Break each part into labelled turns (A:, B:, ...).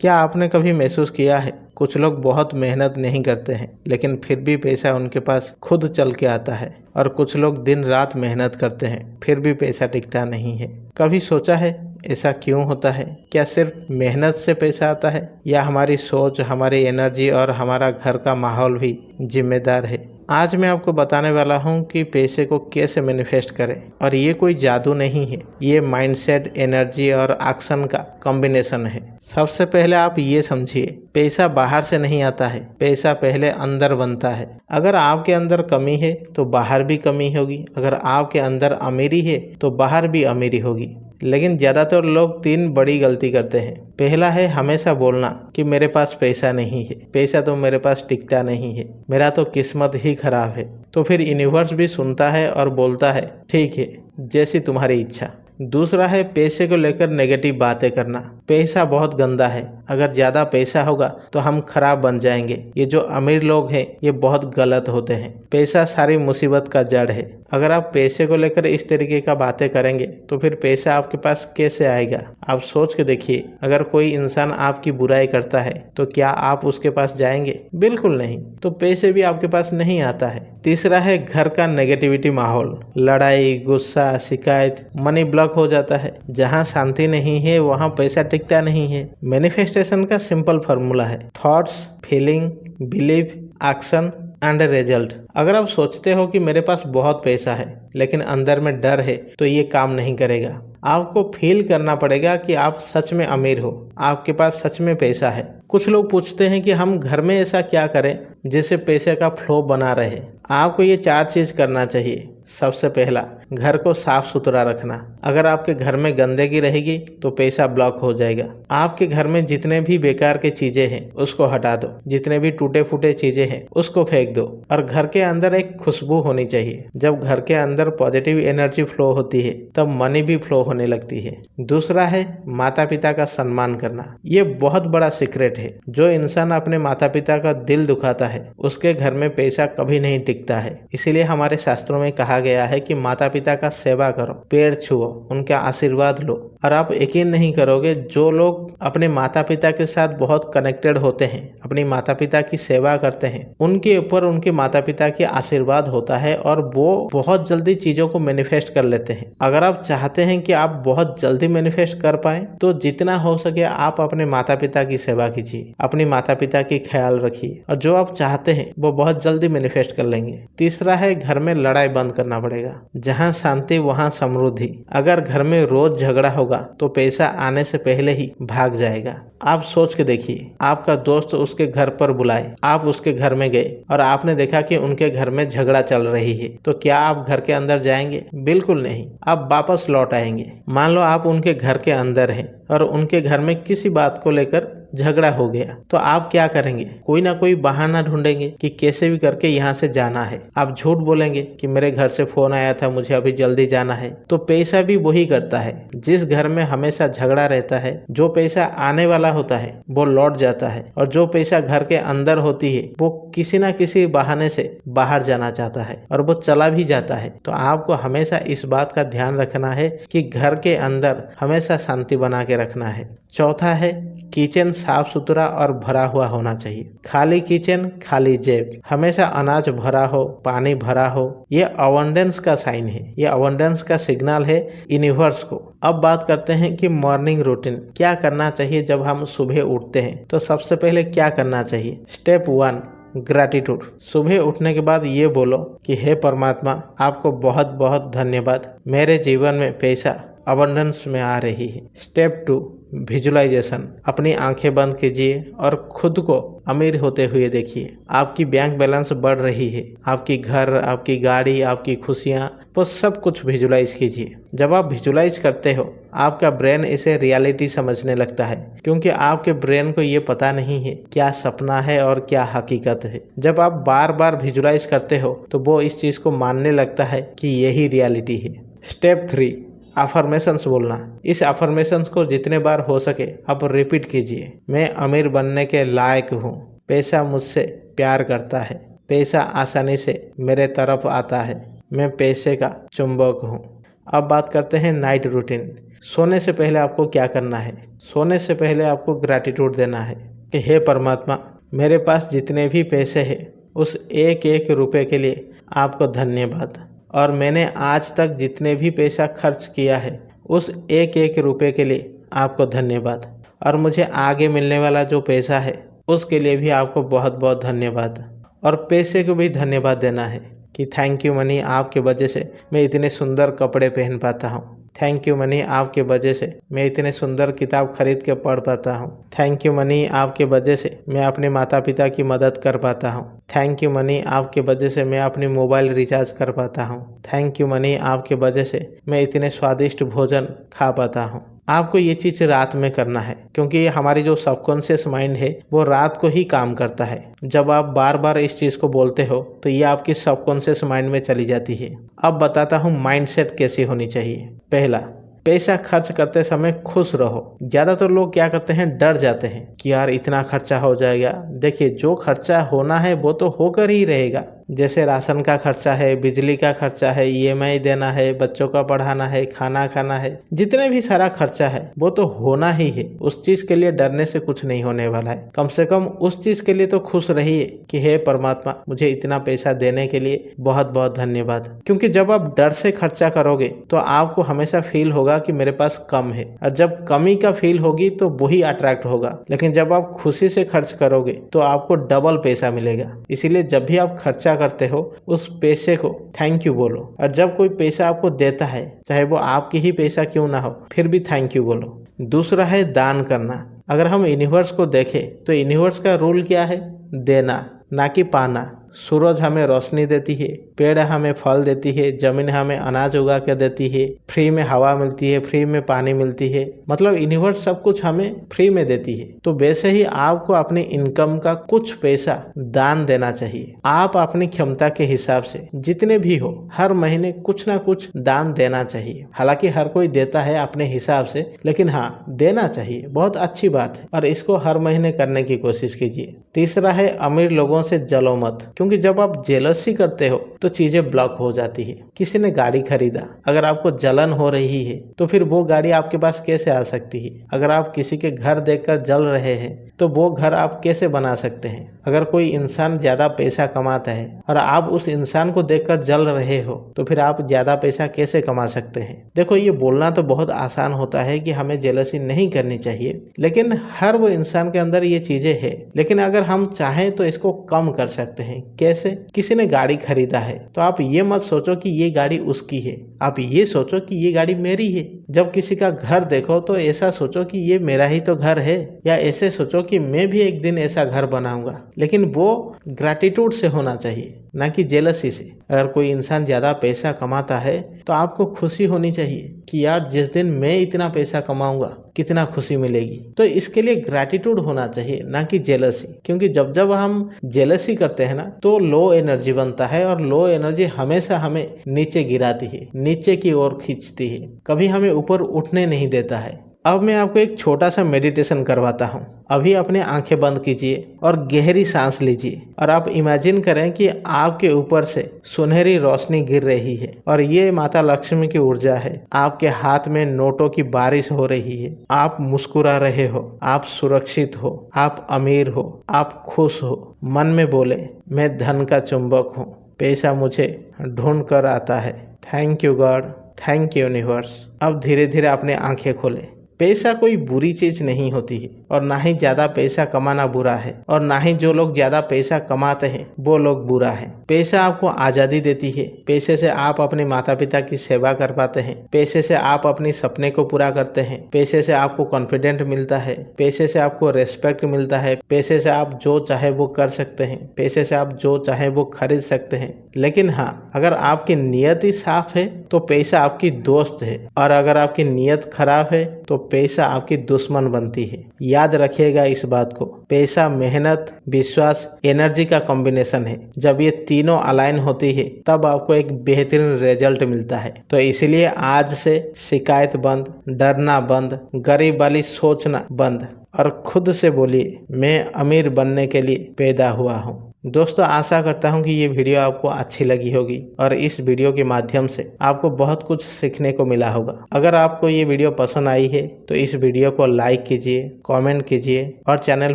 A: क्या आपने कभी महसूस किया है, कुछ लोग बहुत मेहनत नहीं करते हैं लेकिन फिर भी पैसा उनके पास खुद चल के आता है, और कुछ लोग दिन रात मेहनत करते हैं फिर भी पैसा टिकता नहीं है। कभी सोचा है ऐसा क्यों होता है? क्या सिर्फ मेहनत से पैसा आता है, या हमारी सोच, हमारी एनर्जी और हमारा घर का माहौल भी जिम्मेदार है? आज मैं आपको बताने वाला हूँ कि पैसे को कैसे मैनिफेस्ट करें, और ये कोई जादू नहीं है, ये माइंडसेट, एनर्जी और एक्शन का कॉम्बिनेशन है। सबसे पहले आप ये समझिए, पैसा बाहर से नहीं आता है, पैसा पहले अंदर बनता है। अगर आपके अंदर कमी है तो बाहर भी कमी होगी, अगर आपके अंदर अमीरी है तो बाहर भी अमीरी होगी। लेकिन ज़्यादातर लोग 3 बड़ी गलती करते हैं। पहला है हमेशा बोलना कि मेरे पास पैसा नहीं है, पैसा तो मेरे पास टिकता नहीं है, मेरा तो किस्मत ही खराब है। तो फिर यूनिवर्स भी सुनता है और बोलता है ठीक है, जैसी तुम्हारी इच्छा। दूसरा है पैसे को लेकर नेगेटिव बातें करना। पैसा बहुत गंदा है, अगर ज़्यादा पैसा होगा तो हम खराब बन जाएंगे, ये जो अमीर लोग हैं ये बहुत गलत होते हैं, पैसा सारी मुसीबत का जड़ है। अगर आप पैसे को लेकर इस तरीके का बातें करेंगे तो फिर पैसा आपके पास कैसे आएगा? आप सोच के देखिए, अगर कोई इंसान आपकी बुराई करता है तो क्या आप उसके पास जाएंगे? बिल्कुल नहीं। तो पैसे भी आपके पास नहीं आता है। तीसरा है घर का नेगेटिविटी माहौल, लड़ाई, गुस्सा, शिकायत, मनी ब्लॉक हो जाता है। जहाँ शांति नहीं है वहाँ पैसा टिकता नहीं है। मैनिफेस्टेशन का सिंपल फार्मूला है thoughts, feeling, believe, action and result. अगर आप सोचते हो कि मेरे पास बहुत पैसा है लेकिन अंदर में डर है तो ये काम नहीं करेगा। आपको फील करना पड़ेगा कि आप सच में अमीर हो, आपके पास सच में पैसा है। कुछ लोग पूछते हैं कि हम घर में ऐसा क्या करें जिससे पैसे का फ्लो बना रहे। आपको ये 4 चीज़ करना चाहिए। सबसे पहला, घर को साफ सुथरा रखना। अगर आपके घर में गंदगी रहेगी तो पैसा ब्लॉक हो जाएगा। आपके घर में जितने भी बेकार के चीजें हैं उसको हटा दो, जितने भी टूटे फूटे चीजें हैं उसको फेंक दो। और घर के अंदर एक खुशबू होनी चाहिए। जब घर के अंदर पॉजिटिव एनर्जी फ्लो होती है तब मनी भी फ्लो होने लगती है। दूसरा है माता पिता का सम्मान करना। ये बहुत बड़ा सीक्रेट है। जो इंसान अपने माता पिता का दिल दुखाता है उसके घर में पैसा कभी नहीं टिकता है। इसीलिए हमारे शास्त्रों में कहा गया है कि माता पिता का सेवा करो, पैर छुओ, उनका आशीर्वाद लो। और आप यकीन नहीं करोगे, जो लोग अपने माता पिता के साथ बहुत कनेक्टेड होते हैं, अपनी माता पिता की सेवा करते हैं, उनके ऊपर उनके माता पिता की आशीर्वाद होता है और वो बहुत जल्दी चीजों को मैनिफेस्ट कर लेते हैं। अगर आप चाहते हैं कि आप बहुत जल्दी मैनिफेस्ट कर पाए तो जितना हो सके आप अपने माता पिता की सेवा कीजिए, अपनी माता पिता की ख्याल रखिए, और जो आप चाहते हैं वो बहुत जल्दी मैनिफेस्ट कर लेंगे। तीसरा है घर में लड़ाई बंद करना पड़ेगा। जहाँ शांति वहाँ समृद्धि। अगर घर में रोज झगड़ा होगा तो पैसा आने से पहले ही भाग जाएगा। आप सोच के देखिए, आपका दोस्त उसके घर पर बुलाए, आप उसके घर में गए और आपने देखा कि उनके घर में झगड़ा चल रही है, तो क्या आप घर के अंदर जाएंगे? बिल्कुल नहीं, आप वापस लौट आएंगे। मान लो आप उनके घर के अंदर हैं और उनके घर में किसी बात को लेकर झगड़ा हो गया, तो आप क्या करेंगे? कोई ना कोई बहाना ढूंढेंगे कि कैसे भी करके यहाँ से जाना है। आप झूठ बोलेंगे कि मेरे घर से फोन आया था, मुझे अभी जल्दी जाना है। तो पैसा भी वही करता है। जिस घर में हमेशा झगड़ा रहता है, जो पैसा आने वाला होता है वो लौट जाता है, और जो पैसा घर के अंदर होती है वो किसी ना किसी बहाने से बाहर जाना चाहता है और वो चला भी जाता है। तो आपको हमेशा इस बात का ध्यान रखना है कि घर के अंदर हमेशा शांति बना के रखना है। चौथा है किचन साफ सुथरा और भरा हुआ होना चाहिए। खाली किचन, खाली जेब। हमेशा अनाज भरा हो, पानी भरा हो, ये अबंडेंस का साइन है, ये अबंडेंस का सिग्नल है यूनिवर्स को। अब बात करते हैं कि मॉर्निंग रूटीन क्या करना चाहिए। जब हम सुबह उठते हैं तो सबसे पहले क्या करना चाहिए? Step 1, gratitude. सुबह उठने के बाद ये बोलो कि हे परमात्मा, आपको बहुत बहुत धन्यवाद, मेरे जीवन में पैसा अबंडेंस में आ रही है। Step 2, visualization. अपनी आंखें बंद कीजिए और खुद को अमीर होते हुए देखिए। आपकी बैंक बैलेंस बढ़ रही है, आपकी घर, आपकी गाड़ी, आपकी खुशियाँ, वो सब कुछ विजुअलाइज कीजिए। जब आप विजुअलाइज करते हो आपका ब्रेन इसे रियलिटी समझने लगता है, क्योंकि आपके ब्रेन को ये पता नहीं है क्या सपना है और क्या हकीकत है। जब आप बार बार विजुअलाइज करते हो तो वो इस चीज़ को मानने लगता है कि यही रियलिटी है। स्टेप 3, अफर्मेशंस बोलना। इस अफर्मेशंस को जितने बार हो सके आप रिपीट कीजिए। मैं अमीर बनने के लायक हूँ, पैसा मुझसे प्यार करता है, पैसा आसानी से मेरे तरफ आता है, मैं पैसे का चुंबक हूँ। अब बात करते हैं नाइट रूटीन। सोने से पहले आपको क्या करना है? सोने से पहले आपको ग्रैटिट्यूड देना है कि हे परमात्मा, मेरे पास जितने भी पैसे हैं उस एक एक रुपए के लिए आपको धन्यवाद, और मैंने आज तक जितने भी पैसा खर्च किया है उस एक एक रुपए के लिए आपको धन्यवाद, और मुझे आगे मिलने वाला जो पैसा है उसके लिए भी आपको बहुत बहुत धन्यवाद। और पैसे को भी धन्यवाद देना है कि थैंक यू मनी, आपके वजह से मैं इतने सुंदर कपड़े पहन पाता हूँ। थैंक यू मनी, आपके वजह से मैं इतने सुंदर किताब खरीद के पढ़ पाता हूँ। थैंक यू मनी, आपके वजह से मैं अपने माता पिता की मदद कर पाता हूँ। थैंक यू मनी, आपके वजह से मैं अपनी मोबाइल रिचार्ज कर पाता हूँ। थैंक यू मनी, आपके वजह से मैं इतने स्वादिष्ट भोजन खा पाता हूँ। आपको ये चीज़ रात में करना है, क्योंकि हमारी जो सबकॉन्शियस माइंड है वो रात को ही काम करता है। जब आप बार बार इस चीज़ को बोलते हो तो ये आपकी सबकॉन्शियस माइंड में चली जाती है। अब बताता हूँ माइंडसेट कैसी होनी चाहिए। पहला, पैसा खर्च करते समय खुश रहो। ज़्यादातर लोग क्या करते हैं, डर जाते हैं कि यार इतना खर्चा हो जाएगा। देखिए, जो खर्चा होना है वो तो होकर ही रहेगा। जैसे राशन का खर्चा है, बिजली का खर्चा है, ईएमआई देना है, बच्चों का पढ़ाना है, खाना खाना है, जितने भी सारा खर्चा है वो तो होना ही है। उस चीज़ के लिए डरने से कुछ नहीं होने वाला है। कम से कम उस चीज़ के लिए तो खुश रहिए कि हे परमात्मा, मुझे इतना पैसा देने के लिए बहुत बहुत धन्यवाद। क्योंकि जब आप डर से खर्चा करोगे तो आपको हमेशा फील होगा कि मेरे पास कम है, और जब कमी का फील होगी तो वही अट्रैक्ट होगा। लेकिन जब आप खुशी से खर्च करोगे तो आपको डबल पैसा मिलेगा। इसीलिए जब भी आप खर्चा करते हो उस पैसे को थैंक यू बोलो, और जब कोई पैसा आपको देता है, चाहे वो आपकी ही पैसा क्यों ना हो, फिर भी थैंक यू बोलो। दूसरा है दान करना। अगर हम यूनिवर्स को देखें तो यूनिवर्स का रूल क्या है? देना, ना कि पाना। सूरज हमें रोशनी देती है, पेड़ हमें फल देती है, जमीन हमें अनाज उगा कर देती है, फ्री में हवा मिलती है, फ्री में पानी मिलती है। मतलब यूनिवर्स सब कुछ हमें फ्री में देती है। तो वैसे ही आपको अपनी इनकम का कुछ पैसा दान देना चाहिए। आप अपनी क्षमता के हिसाब से जितने भी हो हर महीने कुछ ना कुछ दान देना चाहिए। हालांकि हर कोई देता है अपने हिसाब से, लेकिन हाँ, देना चाहिए, बहुत अच्छी बात है, और इसको हर महीने करने की कोशिश कीजिए। तीसरा है अमीर लोगों से जलो मत, क्योंकि जब आप जेलसी करते हो तो चीजें ब्लॉक हो जाती है। किसी ने गाड़ी खरीदा, अगर आपको जलन हो रही है तो फिर वो गाड़ी आपके पास कैसे आ सकती है? अगर आप किसी के घर देखकर जल रहे हैं तो वो घर आप कैसे बना सकते हैं? अगर कोई इंसान ज्यादा पैसा कमाता है और आप उस इंसान को देखकर जल रहे हो तो फिर आप ज्यादा पैसा कैसे कमा सकते हैं? देखो, ये बोलना तो बहुत आसान होता है कि हमें जेलसी नहीं करनी चाहिए, लेकिन हर वो इंसान के अंदर ये चीजें है। लेकिन अगर हम चाहें तो इसको कम कर सकते हैं। कैसे? किसी ने गाड़ी खरीदा है तो आप ये मत सोचो कि ये गाड़ी उसकी है, आप ये सोचो कि ये गाड़ी मेरी है। जब किसी का घर देखो तो ऐसा सोचो कि ये मेरा ही तो घर है, या ऐसे सोचो कि मैं भी एक दिन ऐसा घर बनाऊंगा। लेकिन वो ग्रैटिट्यूड से होना चाहिए, ना कि जेलसी से। अगर कोई इंसान ज्यादा पैसा कमाता है तो आपको खुशी होनी चाहिए कि यार जिस दिन मैं इतना पैसा कमाऊंगा कितना खुशी मिलेगी। तो इसके लिए ग्रैटिट्यूड होना चाहिए, ना कि जेलसी। क्योंकि जब जब हम जेलसी करते हैं ना तो लो एनर्जी बनता है, और लो एनर्जी हमेशा हमें नीचे गिराती है, नीचे की ओर खींचती है, कभी हमें ऊपर उठने नहीं देता है। अब मैं आपको एक छोटा सा मेडिटेशन करवाता हूँ। अभी अपने आंखें बंद कीजिए और गहरी सांस लीजिए, और आप इमेजिन करें कि आपके ऊपर से सुनहरी रोशनी गिर रही है, और ये माता लक्ष्मी की ऊर्जा है। आपके हाथ में नोटों की बारिश हो रही है, आप मुस्कुरा रहे हो, आप सुरक्षित हो, आप अमीर हो, आप खुश हो। मन में बोले, मैं धन का चुंबक हूँ, पैसा मुझे ढूंढ कर आता है। Thank you God, thank you universe. अब धीरे धीरे अपने आंखें खोले। पैसा कोई बुरी चीज नहीं होती है, और ना ही ज्यादा पैसा कमाना बुरा है, और ना ही जो लोग ज्यादा पैसा कमाते हैं वो लोग बुरा है। पैसा आपको आजादी देती है। पैसे से आप अपने माता पिता की सेवा कर पाते हैं। पैसे से आप अपने सपने को पूरा करते हैं। पैसे से आपको कॉन्फिडेंट मिलता है। पैसे से आपको रेस्पेक्ट मिलता है। पैसे से आप जो चाहे वो कर सकते हैं। पैसे से आप जो चाहे वो खरीद सकते हैं। लेकिन हाँ, अगर आपकी नियत ही साफ है तो पैसा आपकी दोस्त है, और अगर आपकी नियत खराब है तो पैसा आपकी दुश्मन बनती है। याद रखिएगा इस बात को। पैसा, मेहनत, विश्वास, एनर्जी का कॉम्बिनेशन है। जब ये तीनों अलाइन होती है तब आपको एक बेहतरीन रिजल्ट मिलता है। तो इसलिए आज से शिकायत बंद, डरना बंद, गरीब वाली सोचना बंद, और खुद से बोलिए, मैं अमीर बनने के लिए पैदा हुआ हूँ। दोस्तों आशा करता हूँ कि ये वीडियो आपको अच्छी लगी होगी और इस वीडियो के माध्यम से आपको बहुत कुछ सीखने को मिला होगा। अगर आपको ये वीडियो पसंद आई है तो इस वीडियो को लाइक कीजिए, कमेंट कीजिए और चैनल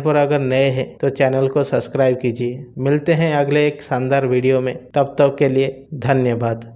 A: पर अगर नए हैं तो चैनल को सब्सक्राइब कीजिए। मिलते हैं अगले एक शानदार वीडियो में, तब तक के लिए धन्यवाद।